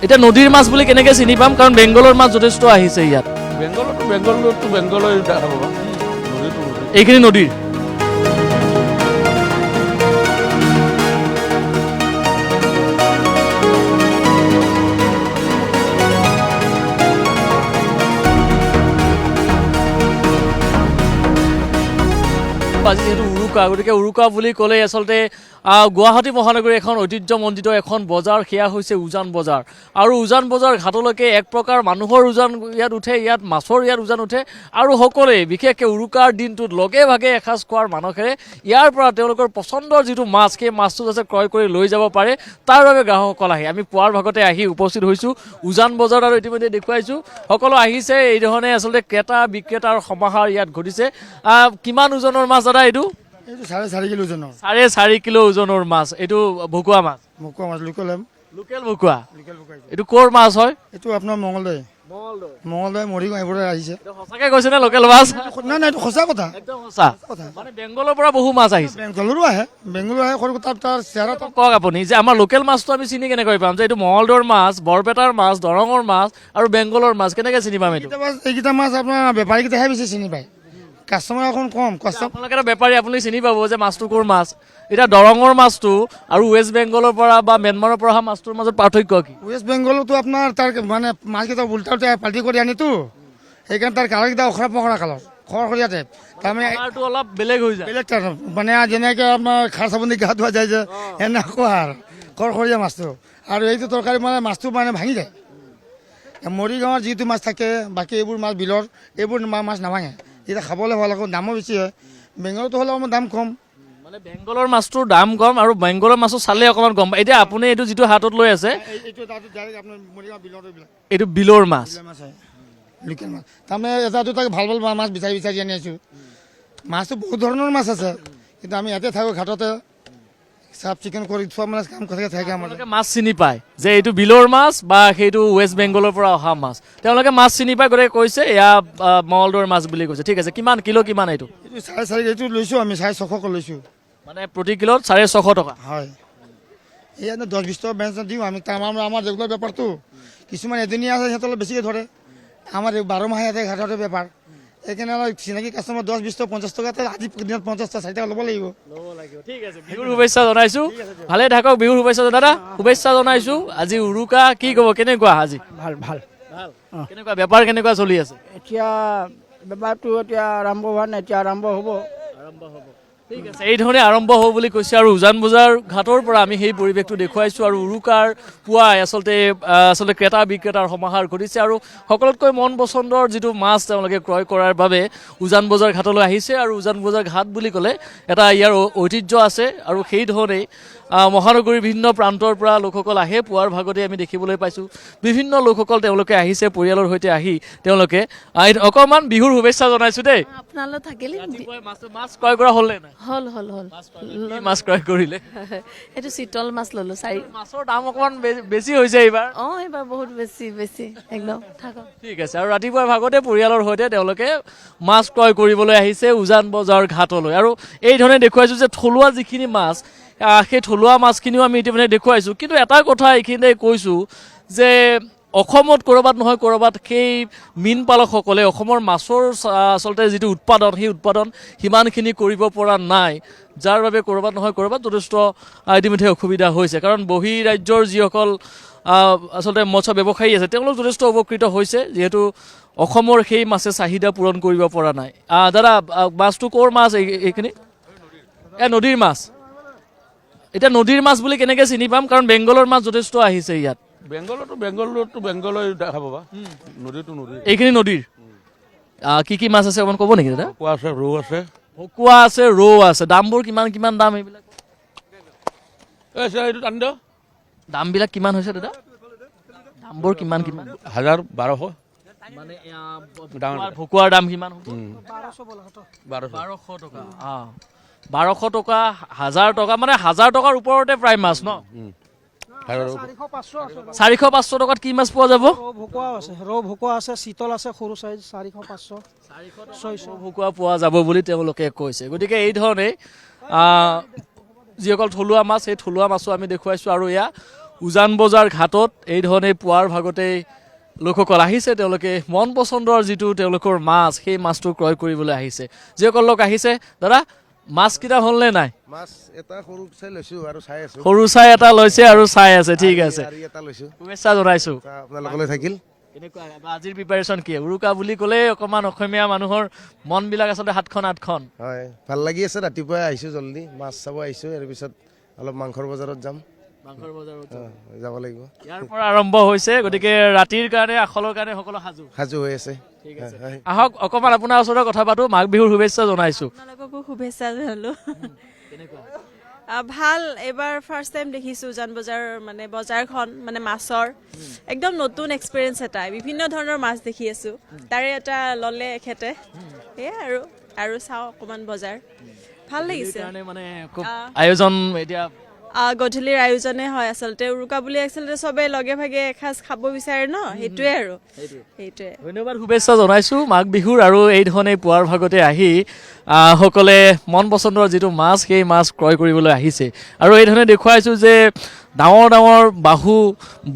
এটা নদীৰ মাছ বুলি কেনেকে চিনি পাম কাৰণ বেংগলৰ মাছ যথেষ্ট আহিছে ইয়াত বেংগলতো বেংগলৰ দেখা পাবা নদীটো এইখিনি নদীৰ আজি যেহেতু উৰুকা গতিকে উৰুকা বুলি ক'লে আচলতে গুৱাহাটী মহানগৰীৰ এখন ঐতিহ্যমণ্ডিত এখন বজাৰ সেয়া হৈছে উজান বজাৰ আৰু উজান বজাৰ ঘাটলৈকে এক প্ৰকাৰ মানুহৰ উজান ইয়াত উঠে ইয়াত মাছৰ ইয়াত উজান উঠে আৰু সকলোৱে বিশেষকৈ উৰুকাৰ দিনটোত লগে ভাগে এসাঁজ খোৱাৰ মানসেৰে ইয়াৰ পৰা তেওঁলোকৰ পচন্দৰ যিটো মাছ সেই মাছটো যাতে ক্ৰয় কৰি লৈ যাব পাৰে তাৰ বাবে গ্ৰাহকসকল আহে আমি পুৱাৰ ভাগতে আহি উপস্থিত হৈছোঁ উজান বজাৰ আৰু ইতিমধ্যে দেখুৱাইছোঁ সকলো আহিছে এই ধৰণে আচলতে ক্ৰেতা বিক্ৰেতাৰ সমাহাৰ ইয়াত ঘটিছে কিমান ওজনৰ মাছ দাদা এইটো এইটো 4.5 কিলো ওজনৰ 4.5 কিলো ওজনৰ মাছ এইটো ভকুৱা মাছ মোকোৱা মাছ লোকেল ভকুৱা লোকেল ভকুৱা এইটো ক'ৰ মাছ হয় এইটো আপোনাৰ মঙলদৈ মৰিগাঁও এইবোৰে আহিছে সঁচাকে কৈছে নে লোকেল মাছ নাই নাই এইটো সঁচা কথা একদম সঁচা মানে বেংগলৰ পৰা বহু মাছ আহিছে বেংগলৰো আহে সৰু তাৰ চেহেৰা কওক আপুনি যে আমাৰ লোকেল মাছটো আমি চিনি কেনেকৈ পাম যে এইটো মঙলদৈৰ মাছ বৰপেটাৰ মাছ দৰঙৰ মাছ আৰু বেংগলৰ মাছ কেনেকৈ চিনি পাম এইটো এইকেইটা মাছ আপোনাৰ বেপাৰীকেইটাহে বেছি চিনি পায় কাষ্টমাৰ এখন কম আপোনালোকে এটা বেপাৰী আপুনি চিনি পাব যে মাছটো ক'ৰ মাছ এতিয়া দৰঙৰ মাছটো আৰু ৱেষ্ট বেংগলৰ পৰা বা ম্যানমাৰৰ পৰা অহা মাছটোৰ মাজত পাৰ্থক্য কি ৱেষ্ট বেংগলতো আপোনাৰ তাৰ মানে মাছকেইটা উল্টাতে পাল্টি কৰি আনিতো সেইকাৰণে তাৰ কালাৰকেইটা অখৰা পখৰা কালাৰ খৰখৰীয়া টাইপ তাৰমানে অলপ বেলেগ হৈ যায় বেলেগ মানে যেনেকৈ আপোনাৰ খাৰ চাবোন দি গা ধোৱা যায় যে এনেকুৱা আৰু খৰখৰীয়া মাছটো আৰু এইটো তৰকাৰী মানে মাছটো মানে ভাঙি যায় মৰিগাঁৱৰ যিটো মাছ থাকে বাকী এইবোৰ মাছ বিলৰ এইবোৰ মাছ নাভাঙে এতিয়া খাবলৈ ভাল আকৌ দামো বেছি হয় বেংগলতো হ'লে অকণমান দাম কম মানে বেংগলৰ মাছটোৰ দাম কম আৰু বেংগলৰ মাছটো চালে অকণমান গম পায় এতিয়া আপুনি এইটো যিটো হাতত লৈ আছে এইটো বিলৰ মাছ লোকেল মাছ তাৰমানে এটা দুটাকে ভাল ভাল মাছ বিচাৰি বিচাৰি আনি আছোঁ মাছটো বহুত ধৰণৰ মাছ আছে কিন্তু আমি ইয়াতে থাকোঁ ঘাটতে চাফ চিকুণ কৰি চব মানে কাম কৰি থাকে আমাৰ মাছ চিনি পায় যে এইটো বিলৰ মাছ বা সেইটো ৱেষ্ট বেংগলৰ পৰা অহা মাছ তেওঁলোকে মাছ চিনি পায় গতিকে কৈছে এয়া মঙলদৈৰ মাছ বুলি কৈছে ঠিক আছে কিমান কিলো কিমান এইটো 4.5 এইটো লৈছোঁ আমি 650 লৈছোঁ মানে প্ৰতি কিলোত 650 টকা হয় এয়া 10-20 টকা বেঞ্চ দিওঁ আমি আমাৰ ৰেগুলাৰ বেপাৰটো কিছুমান এদিনীয়া আছে সিহঁতলৈ বেছিকৈ ধৰে আমাৰ 12 মাহে ইয়াতে ঘাটতে বেপাৰ সেইকাৰণে অলপ চিনাকি কাষ্টমাৰ 10-20 টকা 50 টকাতে আজি দিনত 50 টকা 60 টকা ল'ব লাগিব ঠিক আছে বিহুৰ শুভেচ্ছা জনাইছোঁ ভালে থাকক বিহুৰ শুভেচ্ছা দাদা শুভেচ্ছা জনাইছোঁ আজি উৰুকা কি ক'ব কেনেকুৱা আজি ভাল ভাল কেনেকুৱা বেপাৰ কেনেকুৱা চলি আছে এতিয়া বেপাৰটো এতিয়া আৰম্ভ হোৱা নাই এতিয়া আৰম্ভ হ'ব ঠিক আছে এই ধৰণে আৰম্ভ হ'ব বুলি কৈছে আৰু উজান বজাৰ ঘাটৰ পৰা আমি সেই পৰিৱেশটো দেখুৱাইছোঁ আৰু উৰুকাৰ পুৱাই আচলতে ক্ৰেতা বিক্ৰেতাৰ সমাহাৰ ঘটিছে আৰু সকলোতকৈ মন পচন্দৰ যিটো মাছ তেওঁলোকে ক্ৰয় কৰাৰ বাবে উজান বজাৰ ঘাটলৈ আহিছে আৰু উজান বজাৰ ঘাট বুলি ক'লে এটা ইয়াৰ ঐতিহ্য আছে আৰু সেই ধৰণেই মহানগৰীৰ বিভিন্ন প্ৰান্তৰ পৰা লোকসকল আহে পুৱাৰ ভাগতে আমি দেখিবলৈ পাইছোঁ বিভিন্ন লোকসকল তেওঁলোকে আহিছে পৰিয়ালৰ সৈতে আহি তেওঁলোকে অকণমান বিহুৰ শুভেচ্ছা জনাইছোঁ দেই আপোনালৈ থাকিলে মাছ ক্ৰয় কৰা হ'ল নে নাই হ'ল মাছ ক্ৰয় কৰিলে এইটো চিতল মাছ ল'লো মাছৰ দাম অকণমান বেছি হৈছে এইবাৰ এইবাৰ বহুত বেছি একদম থাকক ঠিক আছে আৰু ৰাতিপুৱাৰ ভাগতে পৰিয়ালৰ সৈতে তেওঁলোকে মাছ ক্ৰয় কৰিবলৈ আহিছে উজান বজাৰ ঘাটলৈ আৰু এই ধৰণে দেখুৱাইছোঁ যে থলুৱা যিখিনি মাছ সেই থলুৱা মাছখিনিও আমি ইতিমধ্যে দেখুৱাইছোঁ কিন্তু এটা কথা এইখিনিতে কৈছোঁ যে অসমত ক'ৰবাত নহয় ক'ৰবাত সেই মীন পালকসকলে অসমৰ মাছৰ আচলতে যিটো উৎপাদন সেই উৎপাদন সিমানখিনি কৰিব পৰা নাই যাৰ বাবে ক'ৰবাত নহয় ক'ৰবাত যথেষ্ট ইতিমধ্যে অসুবিধা হৈছে কাৰণ বহিঃৰাজ্যৰ যিসকল আচলতে মৎস্য ব্যৱসায়ী আছে তেওঁলোক যথেষ্ট উপকৃত হৈছে যিহেতু অসমৰ সেই মাছে চাহিদা পূৰণ কৰিব পৰা নাই দাদা মাছটো ক'ৰ মাছ এইখিনি নদীৰ মাছ এতিয়া নদীৰ মাছ বুলি কেনেকৈ চিনি পাম কাৰণ বেংগলৰ মাছ যথেষ্ট আহিছে ইয়াত বেংগলতো বেংগলৰ দেখা পাবা নদীটো নদী এইখিনি নদীৰ কি মাছ আছে অকণমান ক'ব নেকি দাদা ভকুৱা আছে ৰৌ আছে ভকুৱা আছে ৰৌ আছে দামবোৰ কিমান দাম এইবিলাক এইটো টানি দিয়ক দামবিলাক কিমান হৈছে দাদা দামবোৰ কিমান 1,000-1,200 মানে ভকুৱাৰ দাম কিমান হ'ব 1200 টকা 1200 টকা 1000 টকা মানে 1000 টকাৰ ওপৰতে প্ৰায় মাছ ন 400-500 টকাত কি মাছ পোৱা যাব ৰৌ ভকুৱা আছে চিতল আছে সৰু চাইজ 400-500 ভকুৱা পোৱা যাব বুলি তেওঁলোকে কৈছে গতিকে এই ধৰণে যিসকল থলুৱা মাছ সেই থলুৱা মাছো আমি দেখুৱাইছোঁ আৰু এয়া উজান বজাৰ ঘাটত এই ধৰণে পুৱাৰ ভাগতেই লোকসকল আহিছে তেওঁলোকে মন পচন্দৰ যিটো তেওঁলোকৰ মাছ সেই মাছটো ক্ৰয় কৰিবলৈ আহিছে যিসকল লোক আহিছে দাদা মাছকেইটা হ'লনে নাই মাছ এটা সৰু চাই লৈছো আৰু চাই আছো সৰু চাই এটা লৈছে আৰু চাই আছে ঠিক আছে আৰু এটা লৈছো শুভেচ্ছা জনাইছোঁ আপোনালোকলৈ থাকিল কেনেকুৱা আজিৰ প্ৰিপাৰেশ্যন কি উৰুকা বুলি ক'লে অকণমান অসমীয়া মানুহৰ মনবিলাক আচলতে 7খন 8খন হয় ভাল লাগি আছে ৰাতিপুৱাই আহিছো জলদি মাছ চাব আহিছো ইয়াৰ পিছত অলপ মাংসৰ বজাৰত যাম মাংসৰ বজাৰত যাব লাগিব ইয়াৰ পৰা আৰম্ভ হৈছে গতিকে ৰাতিৰ কাৰণে আখলৰ কাৰণে সকলো সাজু সাজু হৈ আছে ঠিক আছে হয় আহক অকণমান আপোনাৰ ওচৰতে কথা পাতো মাঘ বিহুৰ শুভেচ্ছা জনাইছোঁ আপোনালোককো শুভেচ্ছা জনালোঁ কেনেকুৱা ভাল এইবাৰ ফাৰ্ষ্ট টাইম দেখিছোঁ উজান বজাৰ মানে বজাৰখন মানে মাছৰ একদম নতুন এক্সপিৰিয়েঞ্চ এটা বিভিন্ন ধৰণৰ মাছ দেখি আছোঁ তাৰে এটা ল'লে এখেতে সেয়াই আৰু চাওঁ অকণমান বজাৰ ভাল লাগিছে কাৰণে মানে খুব আয়োজন এতিয়া গধূলিৰ আয়োজনে হয় আচলতে উৰুকা বুলি আচলতে চবেই লগে ভাগে এসাঁজ খাব বিচাৰে ন সেইটোৱে আৰু সেইটোৱে ধন্যবাদ শুভেচ্ছা জনাইছোঁ মাঘ বিহুৰ আৰু এই ধৰণে পুৱাৰ ভাগতে আহি সকলে মন পচন্দৰ যিটো মাছ সেই মাছ ক্ৰয় কৰিবলৈ আহিছে আৰু এই ধৰণে দেখুৱাইছোঁ যে ডাঙৰ ডাঙৰ বাহু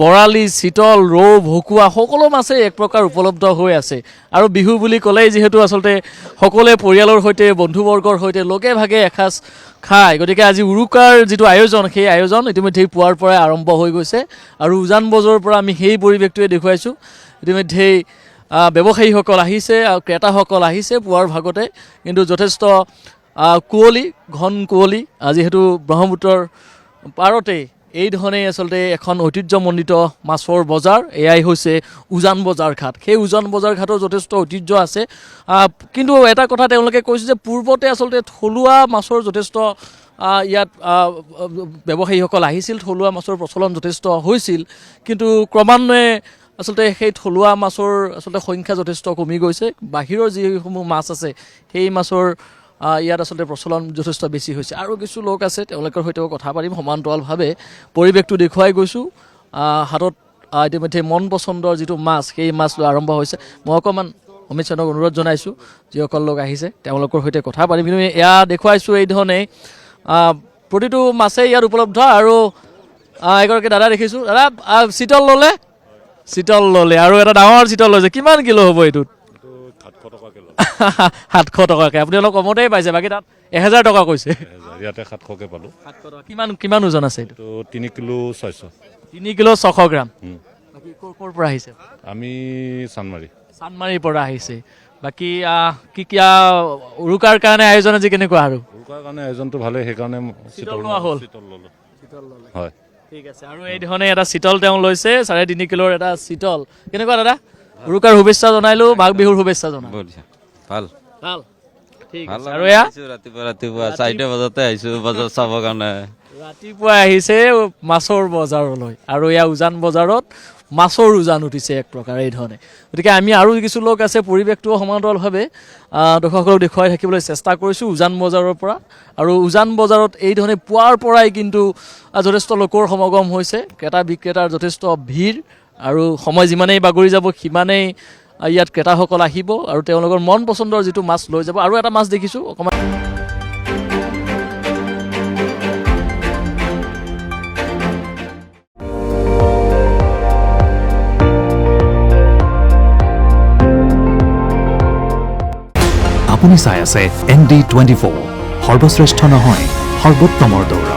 বৰালি চিতল ৰৌ ভকুৱা সকলো মাছেই এক প্ৰকাৰ উপলব্ধ হৈ আছে আৰু বিহু বুলি ক'লেই যিহেতু আচলতে সকলোৱে পৰিয়ালৰ সৈতে বন্ধুবৰ্গৰ সৈতে লগে ভাগে এসাঁজ খায় গতিকে আজি উৰুকাৰ যিটো আয়োজন সেই আয়োজন ইতিমধ্যেই পুৱাৰ পৰাই আৰম্ভ হৈ গৈছে আৰু উজান বজাৰৰ পৰা আমি সেই পৰিৱেশটোৱে দেখুৱাইছোঁ ইতিমধ্যেই ব্যৱসায়ীসকল আহিছে আৰু ক্ৰেতাসকল আহিছে পুৱাৰ ভাগতে কিন্তু যথেষ্ট কুঁৱলী ঘন কুঁৱলী যিহেতু ব্ৰহ্মপুত্ৰৰ পাৰতেই এই ধৰণে আচলতে এখন ঐতিহ্যমণ্ডিত মাছৰ বজাৰ এয়াই হৈছে উজান বজাৰ ঘাট সেই উজান বজাৰ ঘাটৰ যথেষ্ট ঐতিহ্য আছে কিন্তু এটা কথা তেওঁলোকে কৈছে যে পূৰ্বতে আচলতে থলুৱা মাছৰ যথেষ্ট ইয়াত ব্যৱসায়ীসকল আহিছিল থলুৱা মাছৰ প্ৰচলন যথেষ্ট হৈছিল কিন্তু ক্ৰমান্বয়ে আচলতে সেই থলুৱা মাছৰ আচলতে সংখ্যা যথেষ্ট কমি গৈছে বাহিৰৰ যিসমূহ মাছ আছে সেই মাছৰ ইয়াত আচলতে প্ৰচলন যথেষ্ট বেছি হৈছে আৰু কিছু লোক আছে তেওঁলোকৰ সৈতেও কথা পাতিম সমান্তৰালভাৱে পৰিৱেশটো দেখুৱাই গৈছোঁ হাতত ইতিমধ্যে মন পচন্দৰ যিটো মাছ সেই মাছ লৈ আৰম্ভ হৈছে মই অকণমান অমিত শ্বাহক অনুৰোধ জনাইছোঁ যিসকল লোক আহিছে তেওঁলোকৰ সৈতে কথা পাতিম কিন্তু এয়া দেখুৱাইছোঁ এই ধৰণে প্ৰতিটো মাছেই ইয়াত উপলব্ধ আৰু এগৰাকী দাদা দেখিছোঁ দাদা চিতল ল'লে আৰু এটা ডাঙৰ চিতল লৈছে কিমান কিলো হ'ব এইটোত 700 টকাকৈ আপুনি অলপ কমতেই পাইছে বাকী তাত 1000 টকা কৈছে ইয়াতে 700কে পালোঁ 700 টকা কিমান ওজন আছে এইটো 3 কিলো 600 3 কিলো 600 গ্ৰাম বাকী ক'ৰ পৰা আহিছে আমি চানমাৰীৰ পৰা আহিছে বাকী কি উৰুকাৰ কাৰণে আয়োজন আজি কেনেকুৱা আৰু উৰুকাৰ কাৰণে আয়োজনটো ভালেই সেইকাৰণে চিতল লোৱা হ'ল চিতল ল'লোঁ হয় ঠিক আছে আৰু এই ধৰণে এটা চিতল তেওঁ লৈছে 3.5 কিলোৰ এটা চিতল কেনেকুৱা দাদা উৰুকাৰ শুভেচ্ছা জনাইলোঁ মাঘ বিহুৰ শুভেচ্ছা জনালোঁ ভাল ঠিক আছে আৰু এয়া ৰাতিপুৱা 4টা বজাতে আহিছোঁ বজাৰ চাবৰ কাৰণে ৰাতিপুৱাই আহিছে মাছৰ বজাৰলৈ আৰু এয়া উজান বজাৰত মাছৰ উজান উঠিছে এক প্ৰকাৰ এই ধৰণে গতিকে আমি আৰু কিছু লোক আছে পৰিৱেশটো সমান্তৰালভাৱে দৰ্শকসকলক দেখুৱাই থাকিবলৈ চেষ্টা কৰিছোঁ উজান বজাৰৰ পৰা আৰু উজান বজাৰত এই ধৰণে পুৱাৰ পৰাই কিন্তু যথেষ্ট লোকৰ সমাগম হৈছে ক্ৰেতা বিক্ৰেতাৰ যথেষ্ট ভিৰ আৰু সময় যিমানেই বাগৰি যাব সিমানেই ইয়াত ক্ৰেতাসকল আহিব আৰু তেওঁলোকৰ মন পচন্দৰ যিটো মাছ লৈ যাব আৰু এটা মাছ দেখিছোঁ অকণমান আপুনি চাই আছে ND24 সৰ্বশ্ৰেষ্ঠ নহয় সৰ্বোত্তমৰ দৌৰা